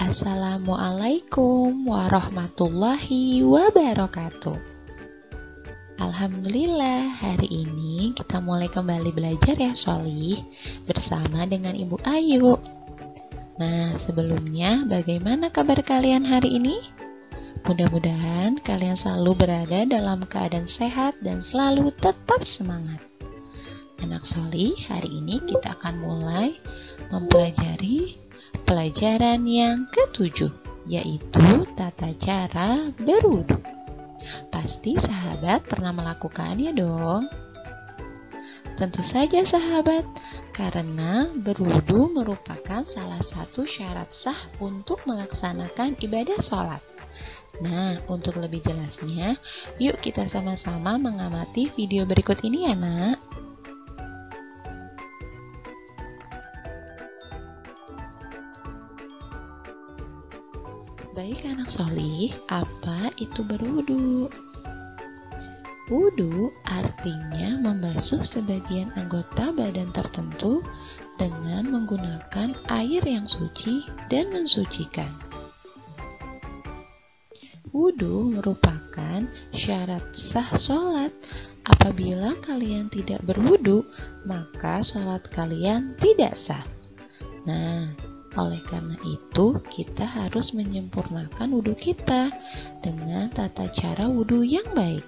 Assalamualaikum warahmatullahi wabarakatuh. Alhamdulillah, hari ini kita mulai kembali belajar ya Sholih bersama dengan Ibu Ayu. Nah, sebelumnya bagaimana kabar kalian hari ini? Mudah-mudahan kalian selalu berada dalam keadaan sehat dan selalu tetap semangat. Anak Sholih, hari ini kita akan mulai mempelajari pelajaran yang ke-7, yaitu tata cara berwudu. Pasti sahabat pernah melakukannya dong. Tentu saja sahabat, karena berwudu merupakan salah satu syarat sah untuk melaksanakan ibadah sholat. Nah, untuk lebih jelasnya, yuk kita sama-sama mengamati video berikut ini ya nak. Baik anak Sholih, apa itu berwudu? Wudu artinya membasuh sebagian anggota badan tertentu dengan menggunakan air yang suci dan mensucikan. Wudu merupakan syarat sah sholat. Apabila kalian tidak berwudu, maka sholat kalian tidak sah. Nah, oleh karena itu, kita harus menyempurnakan wudhu kita dengan tata cara wudhu yang baik.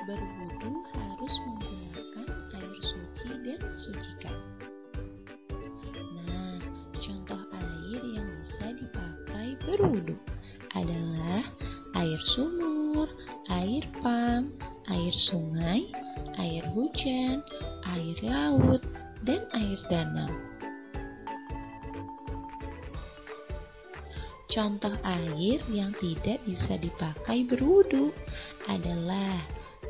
Berwudhu harus menggunakan air suci dan mensucikan. Nah, contoh air yang bisa dipakai berwudhu adalah air sumur, air pam, air sungai, air hujan, air laut, dan air danau. Contoh air yang tidak bisa dipakai berwudu adalah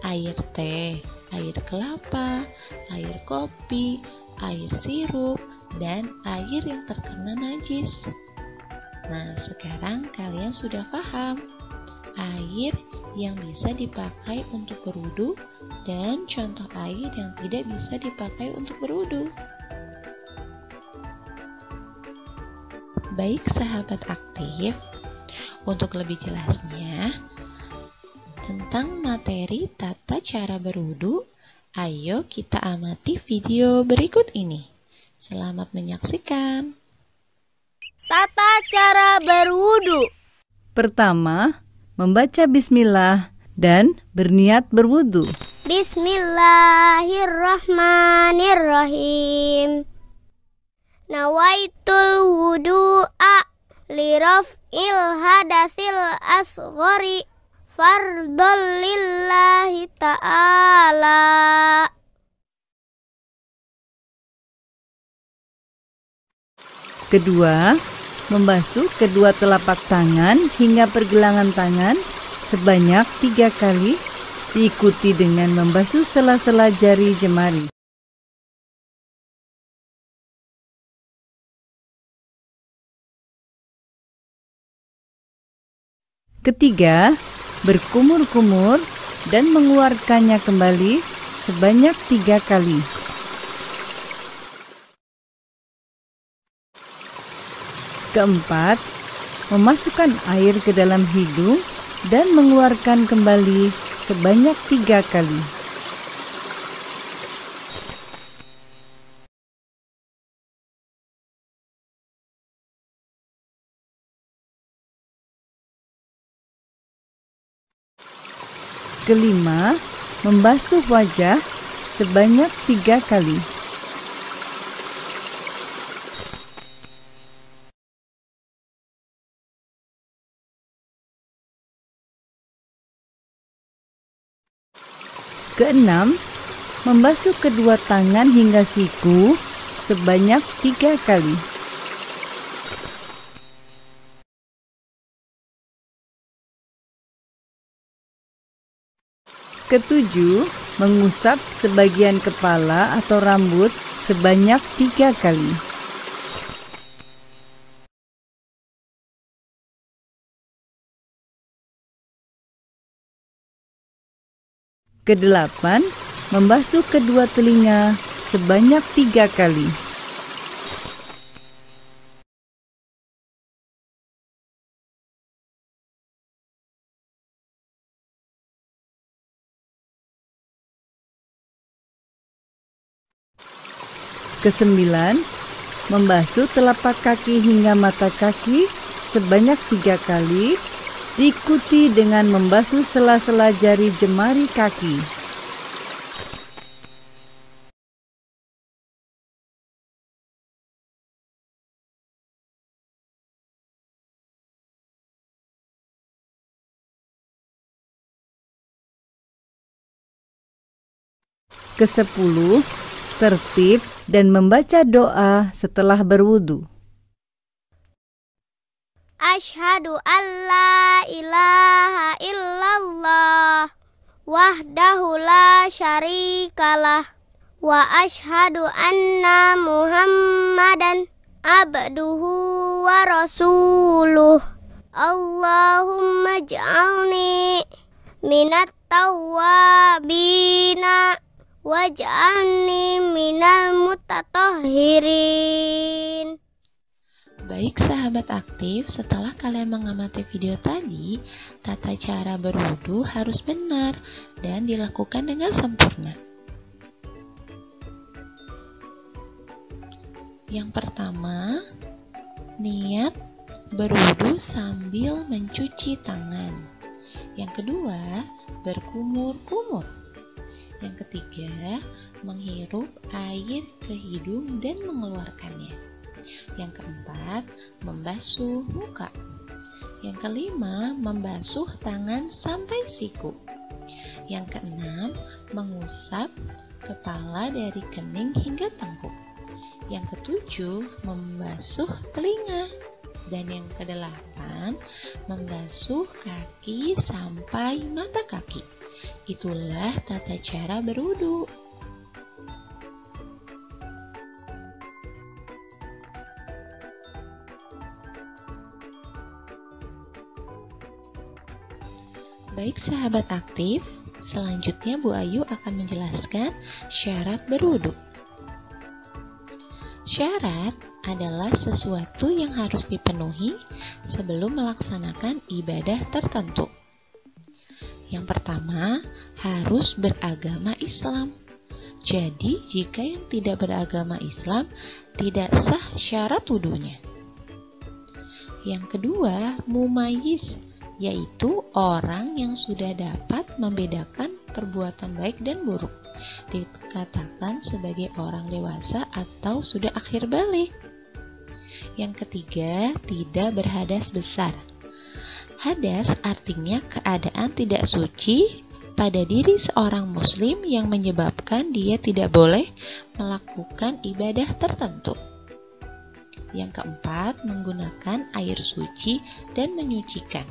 air teh, air kelapa, air kopi, air sirup, dan air yang terkena najis. Nah, sekarang kalian sudah paham air yang bisa dipakai untuk berwudu dan contoh air yang tidak bisa dipakai untuk berwudu. Baik sahabat aktif, untuk lebih jelasnya tentang materi tata cara berwudu, ayo kita amati video berikut ini. Selamat menyaksikan. Tata cara berwudu. Pertama, membaca bismillah dan berniat berwudu. Bismillahirrahmanirrahim. Nawaitul wudu'a liraf'il hadatsil asghari fardhol lillahi ta'ala. Kedua, membasuh kedua telapak tangan hingga pergelangan tangan sebanyak 3 kali, diikuti dengan membasuh sela-sela jari jemari. Ketiga, berkumur-kumur dan mengeluarkannya kembali sebanyak 3 kali. Keempat, memasukkan air ke dalam hidung dan mengeluarkan kembali sebanyak 3 kali. Kelima, membasuh wajah sebanyak 3 kali. Keenam, membasuh kedua tangan hingga siku sebanyak 3 kali. Ketujuh, mengusap sebagian kepala atau rambut sebanyak 3 kali. Kedelapan, membasuh kedua telinga sebanyak 3 kali. Kesembilan, membasuh telapak kaki hingga mata kaki sebanyak 3 kali, diikuti dengan membasuh sela-sela jari jemari kaki. Kesepuluh, tertib dan membaca doa setelah berwudu. Asyhadu an la ilaha illallah wahdahu la syarikalah wa asyhadu anna Muhammadan abduhu wa rasuluh. Allahumma ij'alni minat tawwabina waj'alni minal mutatahhirin. Baik sahabat aktif, setelah kalian mengamati video tadi, tata cara berwudu harus benar dan dilakukan dengan sempurna. Yang pertama, niat berwudu sambil mencuci tangan. Yang kedua, berkumur-kumur. Yang ketiga, menghirup air ke hidung dan mengeluarkannya. Yang keempat, membasuh muka. Yang kelima, membasuh tangan sampai siku. Yang keenam, mengusap kepala dari kening hingga tengkuk. Yang ketujuh, membasuh telinga. Dan yang kedelapan, membasuh kaki sampai mata kaki. Itulah tata cara berwudu. Baik sahabat aktif, selanjutnya Bu Ayu akan menjelaskan syarat berwudu. Syarat adalah sesuatu yang harus dipenuhi sebelum melaksanakan ibadah tertentu. Yang pertama, harus beragama Islam. Jadi, jika yang tidak beragama Islam, tidak sah syarat wudunya. Yang kedua, mumayyiz, yaitu orang yang sudah dapat membedakan perbuatan baik dan buruk, dikatakan sebagai orang dewasa atau sudah akhir balik. Yang ketiga, tidak berhadas besar. Hadas artinya keadaan tidak suci pada diri seorang muslim yang menyebabkan dia tidak boleh melakukan ibadah tertentu. Yang keempat, menggunakan air suci dan menyucikan.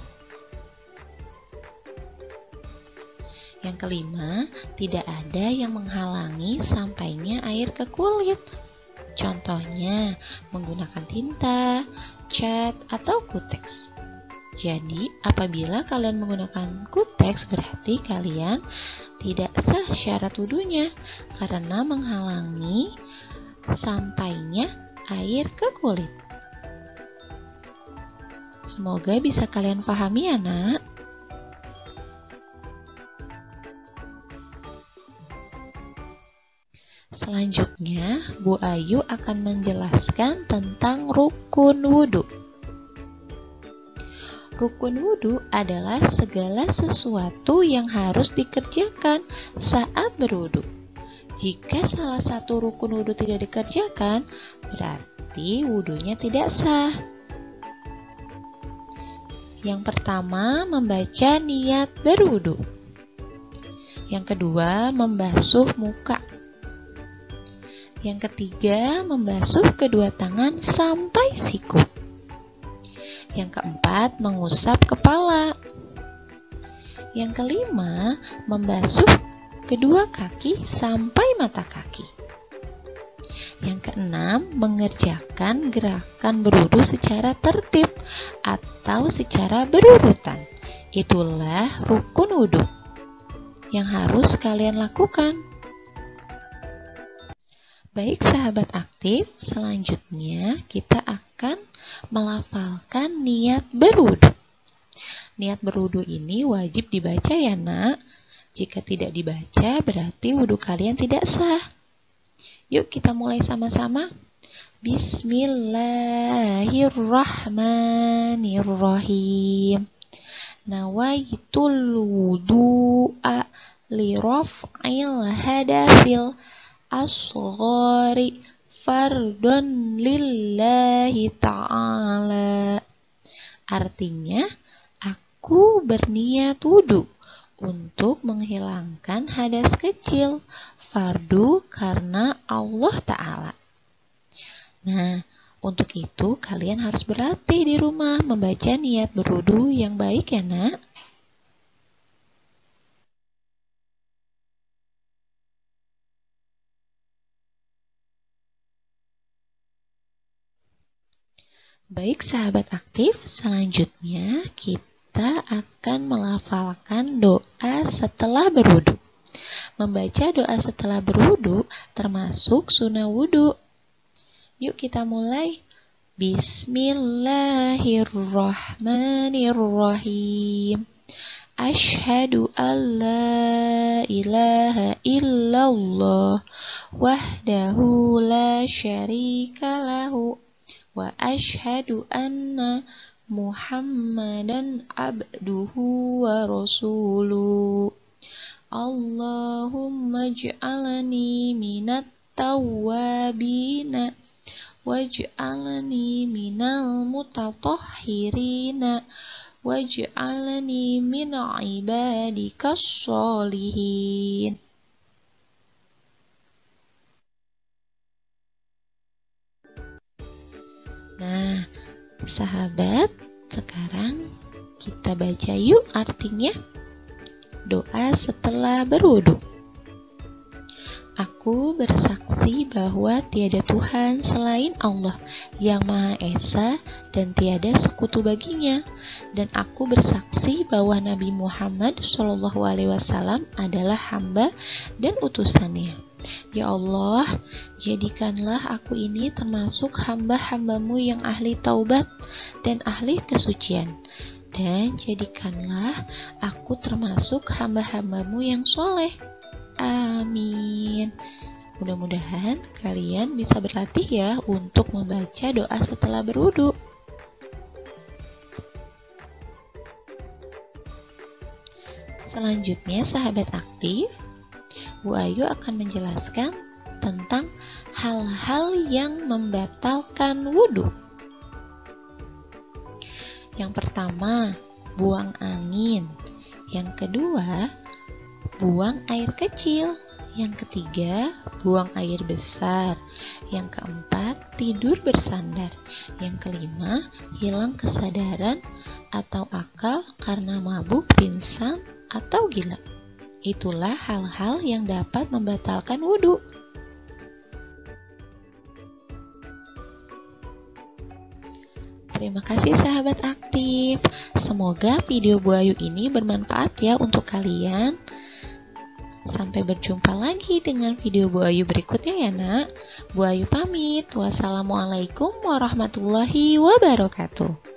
Yang kelima, tidak ada yang menghalangi sampainya air ke kulit. Contohnya, menggunakan tinta, cat, atau kuteks. Jadi, apabila kalian menggunakan kuteks, berarti kalian tidak sah syarat wudunya karena menghalangi sampainya air ke kulit. Semoga bisa kalian pahami ya, Nak. Selanjutnya, Bu Ayu akan menjelaskan tentang rukun wudu. Rukun wudu adalah segala sesuatu yang harus dikerjakan saat berwudu. Jika salah satu rukun wudu tidak dikerjakan, berarti wudunya tidak sah. Yang pertama, membaca niat berwudu. Yang kedua, membasuh muka. Yang ketiga, membasuh kedua tangan sampai siku. Yang keempat, mengusap kepala. Yang kelima, membasuh kedua kaki sampai mata kaki. Yang keenam, mengerjakan gerakan berwudu secara tertib atau secara berurutan. Itulah rukun wudu yang harus kalian lakukan. Baik sahabat aktif, selanjutnya kita akan melafalkan niat berwudu. Niat berwudu ini wajib dibaca ya, Nak. Jika tidak dibaca, berarti wudu kalian tidak sah. Yuk kita mulai sama-sama. Bismillahirrahmanirrahim. Nawaitul wudu'a li raf'il hadafil asghari fardun lillahi ta'ala. Artinya, aku berniat wudu untuk menghilangkan hadas kecil, fardu karena Allah Ta'ala. Nah, untuk itu kalian harus berlatih di rumah membaca niat berwudu yang baik ya nak. Baik sahabat aktif, selanjutnya kita akan melafalkan doa setelah berwudu. Membaca doa setelah berwudu termasuk sunnah wudu. Yuk kita mulai. Bismillahirrahmanirrahim. Asyhadu an la ilaha illallah wahdahu la syarika lahu wa asyhadu anna Muhammadan abduhu wa rasuluh. Allahumma ij'alni minat tawwabina waj'alni minal mutatahhirina waj'alni min ibadikas sholihin. Nah, sahabat, sekarang kita baca yuk artinya. Doa setelah berwudu. Aku bersaksi bahwa tiada Tuhan selain Allah yang Maha Esa dan tiada sekutu baginya. Dan aku bersaksi bahwa Nabi Muhammad SAW adalah hamba dan utusannya. Ya Allah, jadikanlah aku ini termasuk hamba-hambamu yang ahli taubat dan ahli kesucian. Dan jadikanlah aku termasuk hamba-hambamu yang soleh. Amin. Mudah-mudahan kalian bisa berlatih ya untuk membaca doa setelah berwudu. Selanjutnya sahabat aktif, Bu Ayu akan menjelaskan tentang hal-hal yang membatalkan wudu. Yang pertama, buang angin. Yang kedua, buang air kecil. Yang ketiga, buang air besar. Yang keempat, tidur bersandar. Yang kelima, hilang kesadaran atau akal karena mabuk, pingsan, atau gila. Itulah hal-hal yang dapat membatalkan wudu. Terima kasih sahabat aktif. Semoga video Bu Ayu ini bermanfaat ya untuk kalian. Sampai berjumpa lagi dengan video Bu Ayu berikutnya ya nak. Bu Ayu pamit. Wassalamualaikum warahmatullahi wabarakatuh.